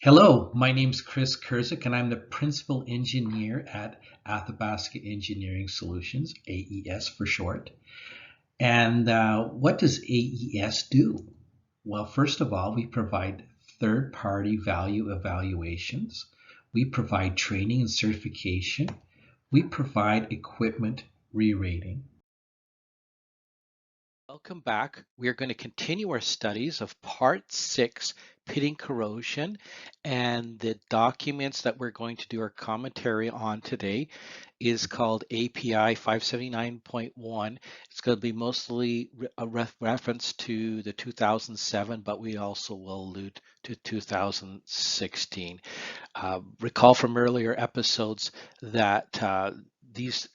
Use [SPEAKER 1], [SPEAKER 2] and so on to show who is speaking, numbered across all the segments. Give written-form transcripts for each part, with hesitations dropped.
[SPEAKER 1] Hello, my name's Chris Kurzik, and I'm the Principal Engineer at Athabasca Engineering Solutions, AES for short. And what does AES do? Well, first of all, we provide third-party value evaluations. We provide training and certification. We provide equipment re-rating.
[SPEAKER 2] Welcome back. We are going to continue our studies of Part 6, Pitting Corrosion, and the documents that we're going to do our commentary on today is called API 579.1. It's going to be mostly a reference to the 2007, but we also will allude to 2016. Recall from earlier episodes that these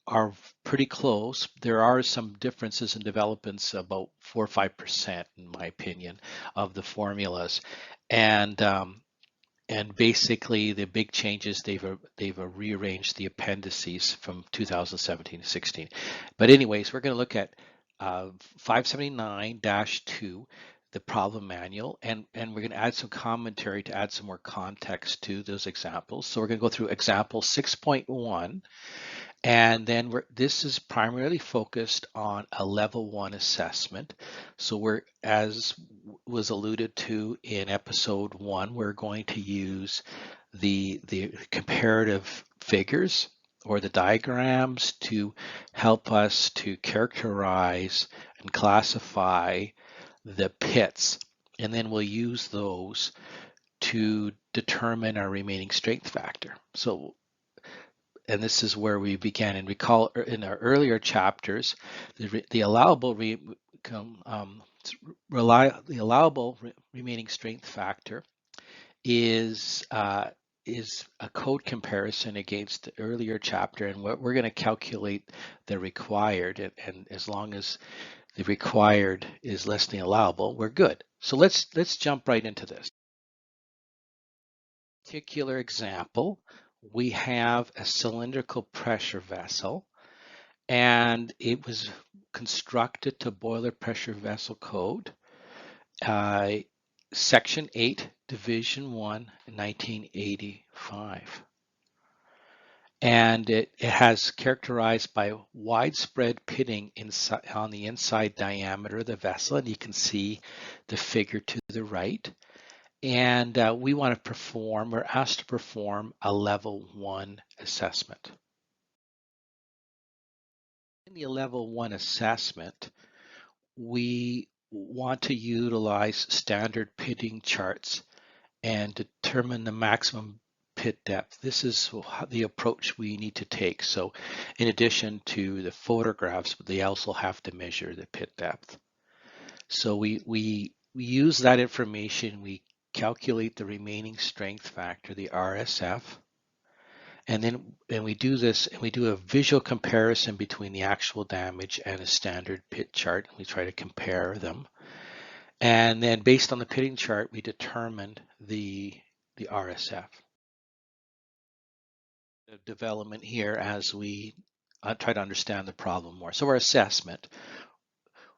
[SPEAKER 2] are pretty close. There are some differences in developments, about 4 or 5%, in my opinion, of the formulas, and basically the big changes they've rearranged the appendices from 2017 to 16. But anyways, we're going to look at 579-2. The problem manual, and we're going to add some commentary to add some more context to those examples. So we're going to go through example 6.1. And then this is primarily focused on a level 1 assessment. So we're, as was alluded to in episode 1, we're going to use the comparative figures or the diagrams to help us to characterize and classify the pits. And then we'll use those to determine our remaining strength factor. And this is where we began. And recall in our earlier chapters, the allowable remaining strength factor is a code comparison against the earlier chapter, and we're going to calculate the required. And as long as the required is less than the allowable, we're good. So let's jump right into this particular example. We have a cylindrical pressure vessel, and it was constructed to boiler pressure vessel code, Section 8, Division 1, 1985. And it has characterized by widespread pitting on the inside diameter of the vessel, and you can see the figure to the right. And we want to perform, we're asked to perform a level 1 assessment. In the level 1 assessment, we want to utilize standard pitting charts and determine the maximum pit depth. This is the approach we need to take. So in addition to the photographs, they also have to measure the pit depth. So we use that information, we calculate the remaining strength factor, the RSF, and then we do this, and we do a visual comparison between the actual damage and a standard pit chart. We try to compare them. And then based on the pitting chart, we determined the RSF. The development here as we try to understand the problem more. So our assessment,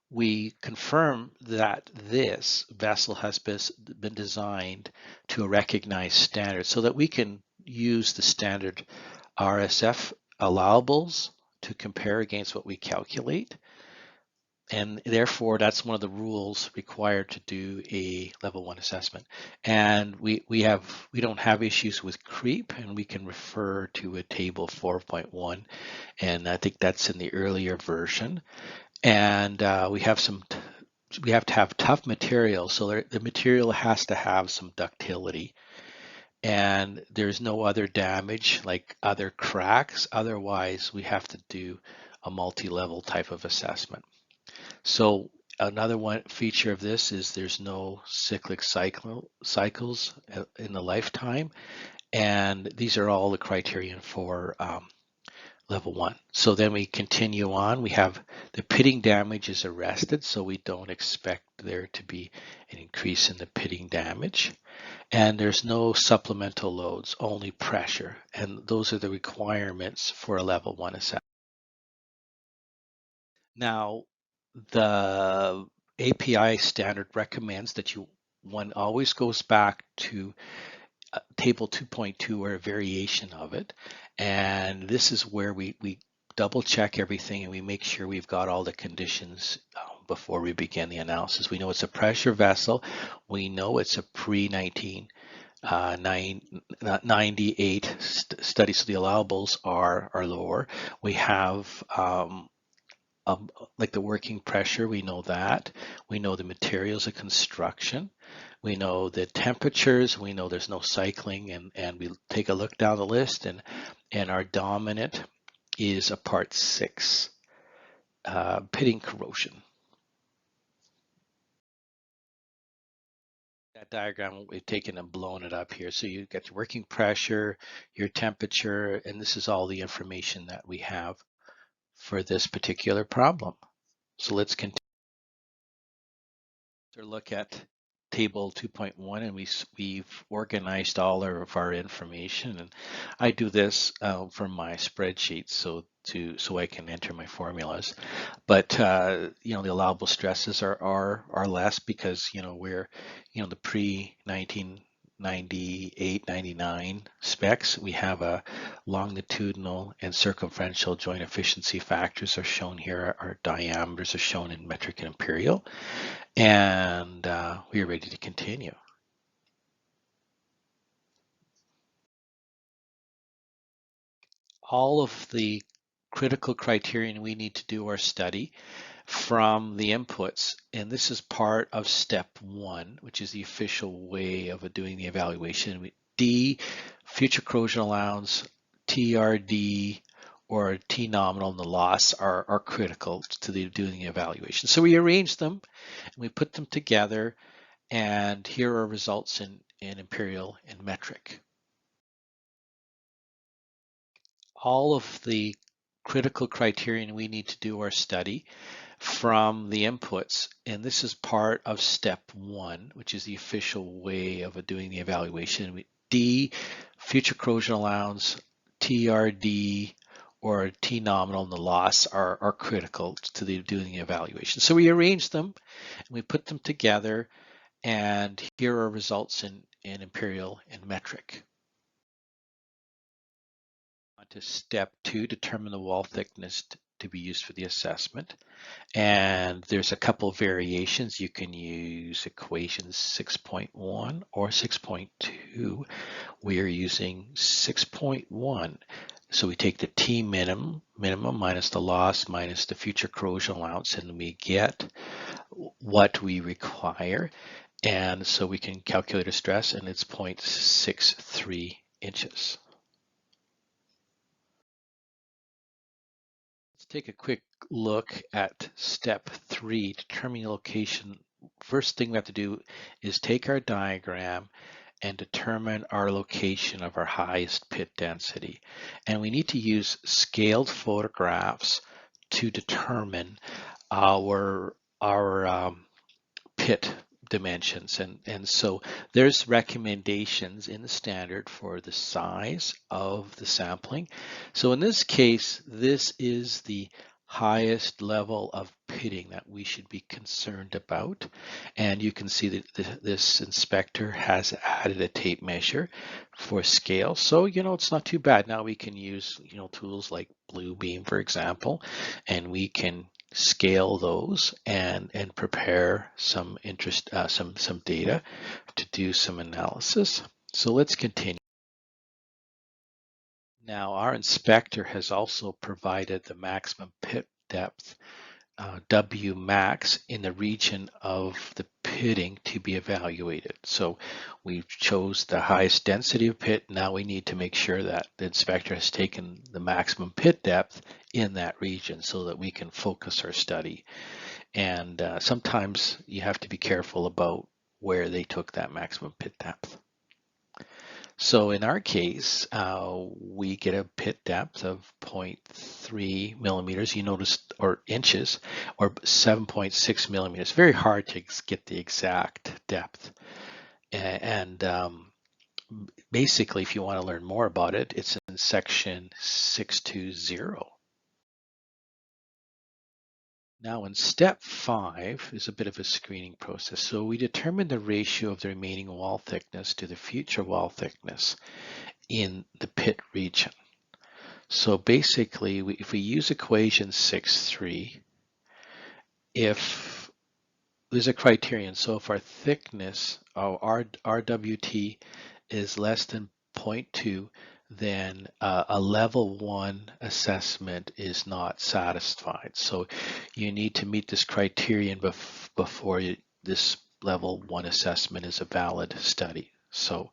[SPEAKER 2] we confirm that this vessel has been designed to a recognized standard so that we can use the standard RSF allowables to compare against what we calculate. And therefore, that's one of the rules required to do a level 1 assessment. And we don't have issues with creep, and we can refer to a table 4.1, and I think that's in the earlier version. And we have to have tough material, so the material has to have some ductility, and there's no other damage like other cracks. Otherwise, we have to do a multi-level type of assessment. So another one feature of this is there's no cyclic cycles in the lifetime, and these are all the criterion for level 1. So then we continue on. We have the pitting damage is arrested, so we don't expect there to be an increase in the pitting damage. And there's no supplemental loads, only pressure. And those are the requirements for a level 1 assessment. Now, the API standard recommends that you one always goes back to table 2.2 or a variation of it. And this is where we double check everything and we make sure we've got all the conditions before we begin the analysis. We know it's a pressure vessel. We know it's a pre-1998 study, so the allowables are lower. We have like the working pressure, we know that. We know the materials of construction. We know the temperatures. We know there's no cycling, and we take a look down the list, and our dominant is a part 6, pitting corrosion. That diagram, we've taken and blown it up here. So you get your working pressure, your temperature, and this is all the information that we have for this particular problem. So let's continue to look at table 2.1, and we've organized all of our information, and I do this from my spreadsheet so I can enter my formulas. But the allowable stresses are less because we're the pre 1998 99 specs. We have a longitudinal and circumferential joint efficiency factors are shown here. Our diameters are shown in metric and imperial. And we are ready to continue. All of the critical criterion we need to do our study from the inputs, and this is part of step 1, which is the official way of doing the evaluation. D, future corrosion allowance, TRD, or T nominal and the loss are critical to doing the evaluation. So we arrange them and we put them together, and here are results in imperial and metric. All of the critical criterion we need to do our study from the inputs, and this is part of step 1, which is the official way of doing the evaluation. D, future corrosion allowance, TRD, or T nominal and the loss are critical to doing the evaluation. So we arrange them and we put them together, and here are results in imperial and metric. On to step 2, determine the wall thickness to be used for the assessment. And there's a couple variations. You can use equations 6.1 or 6.2. We are using 6.1. So we take the T minimum minus the loss minus the future corrosion allowance, and we get what we require. And so we can calculate a stress, and it's 0.63 inches. Let's take a quick look at step 3, determining the location. First thing we have to do is take our diagram and determine our location of our highest pit density. And we need to use scaled photographs to determine our pit dimensions, and so there's recommendations in the standard for the size of the sampling. So in this case, this is the highest level of pitting that we should be concerned about, and you can see that this inspector has added a tape measure for scale. So it's not too bad. Now we can use tools like Bluebeam, for example, and we can scale those and prepare some some data to do some analysis. So let's continue. Now our inspector has also provided the maximum pit depth, W max, in the region of the pitting to be evaluated. So we chose the highest density of pit. Now we need to make sure that the inspector has taken the maximum pit depth in that region so that we can focus our study. And sometimes you have to be careful about where they took that maximum pit depth. So in our case, we get a pit depth of 0.3 millimeters, you notice, or inches, or 7.6 millimeters. Very hard to get the exact depth. And basically, if you want to learn more about it, it's in section 620. Now in step 5 is a bit of a screening process. So we determine the ratio of the remaining wall thickness to the future wall thickness in the pit region. So basically, if we use equation 6.3, if there's a criterion, so if our thickness, our RWT is less than zero point 0.2, then a level 1 assessment is not satisfied. So you need to meet this criterion before this level 1 assessment is a valid study. So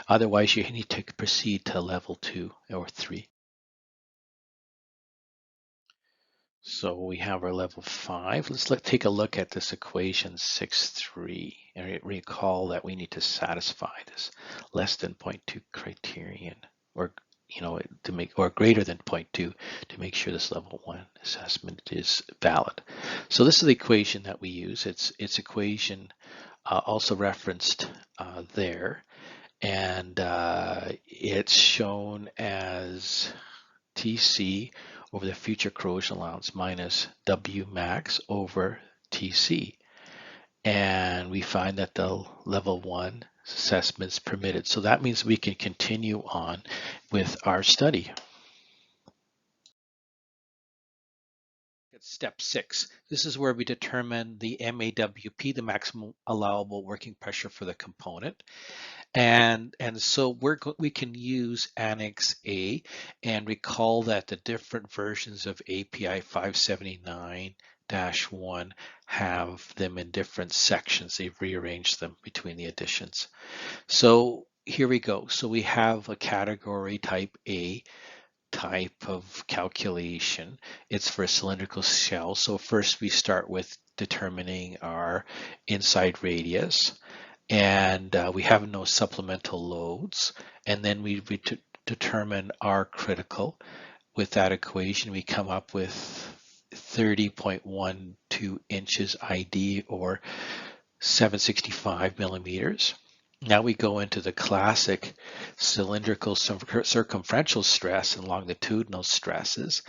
[SPEAKER 2] otherwise you need to proceed to level 2 or 3. So we have our level 5. Let's take a look at this equation 6.3 and recall that we need to satisfy this less than 0.2 criterion, or to make, or greater than 0.2 to make sure this level 1 assessment is valid. So this is the equation that we use. It's equation also referenced there, and it's shown as TC over the future corrosion allowance minus W max over TC. And we find that the level 1 assessment is permitted. So that means we can continue on with our study. At step 6, this is where we determine the MAWP, the maximum allowable working pressure for the component. And so we can use Annex A and recall that the different versions of API 579-1 have them in different sections. They've rearranged them between the editions. So here we go. So we have a category type A type of calculation. It's for a cylindrical shell. So first we start with determining our inside radius, and we have no supplemental loads, and then we determine R critical. With that equation we come up with 30.12 inches ID, or 765 millimeters. Now we go into the classic cylindrical circumferential stress and longitudinal stresses,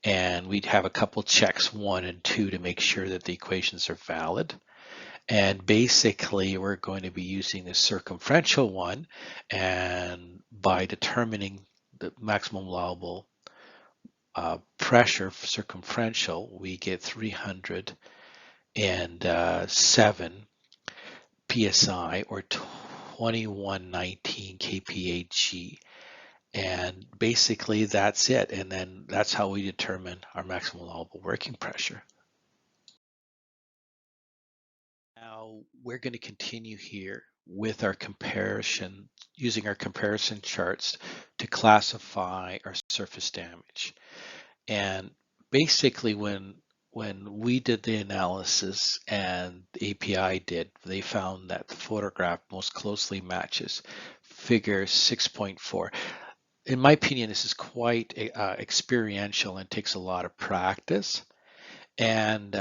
[SPEAKER 2] and we'd have a couple checks 1 and 2 to make sure that the equations are valid. And basically, we're going to be using the circumferential one, and by determining the maximum allowable pressure for circumferential, we get 307 psi, or 2119 kPa(g). And basically, that's it. And then that's how we determine our maximum allowable working pressure. Now we're going to continue here with our comparison, using our comparison charts to classify our surface damage. And basically when we did the analysis and the API did, they found that the photograph most closely matches figure 6.4. In my opinion, this is quite experiential and takes a lot of practice. And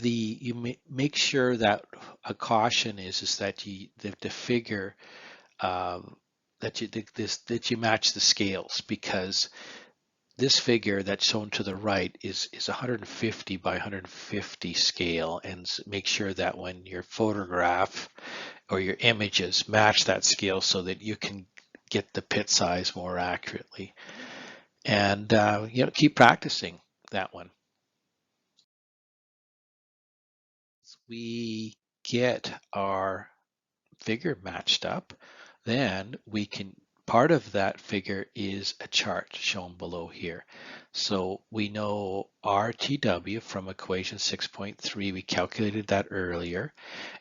[SPEAKER 2] you make sure that a caution is that the figure that you match the scales, because this figure that's shown to the right is 150 by 150 scale, and make sure that when your photograph or your images match that scale so that you can get the pit size more accurately. And keep practicing that one. We get our figure matched up, then we can, part of that figure is a chart shown below here. So we know RTW from equation 6.3, we calculated that earlier,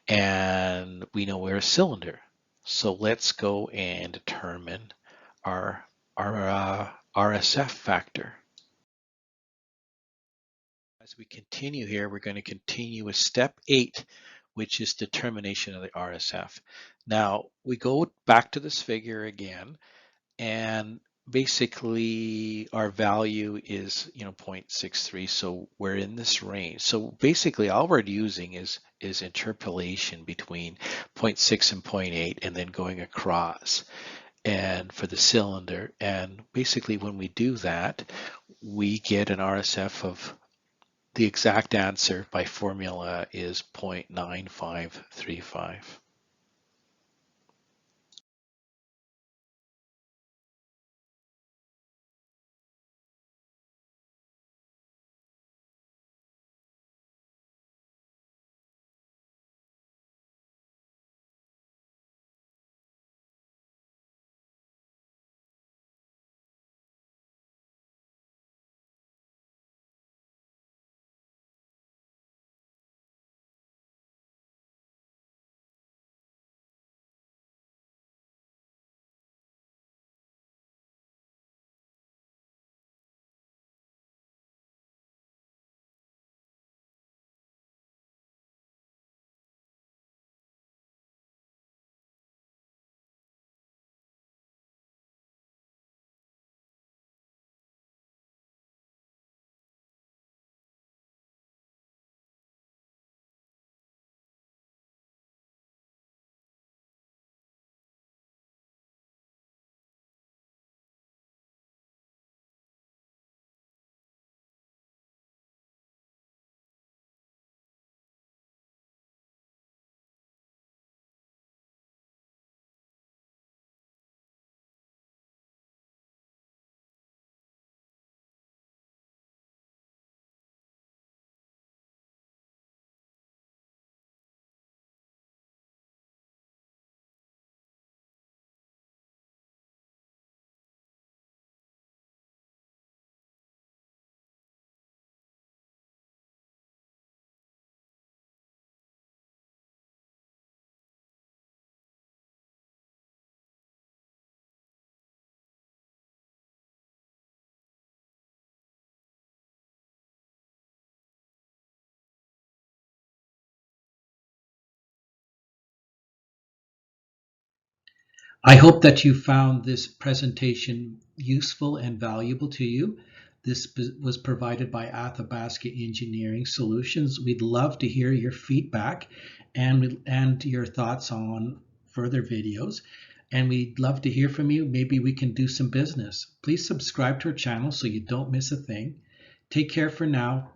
[SPEAKER 2] and we know we're a cylinder. So let's go and determine our RSF factor. As we continue here, we're going to continue with step 8, which is determination of the RSF. Now we go back to this figure again, and basically our value is 0.63, so we're in this range. So basically all we're using is interpolation between 0.6 and 0.8, and then going across and for the cylinder. And basically when we do that, we get an RSF of The exact answer by formula is 0.9535.
[SPEAKER 1] I hope that you found this presentation useful and valuable to you. This was provided by Athabasca Engineering Solutions. We'd love to hear your feedback and your thoughts on further videos. And we'd love to hear from you. Maybe we can do some business. Please subscribe to our channel so you don't miss a thing. Take care for now.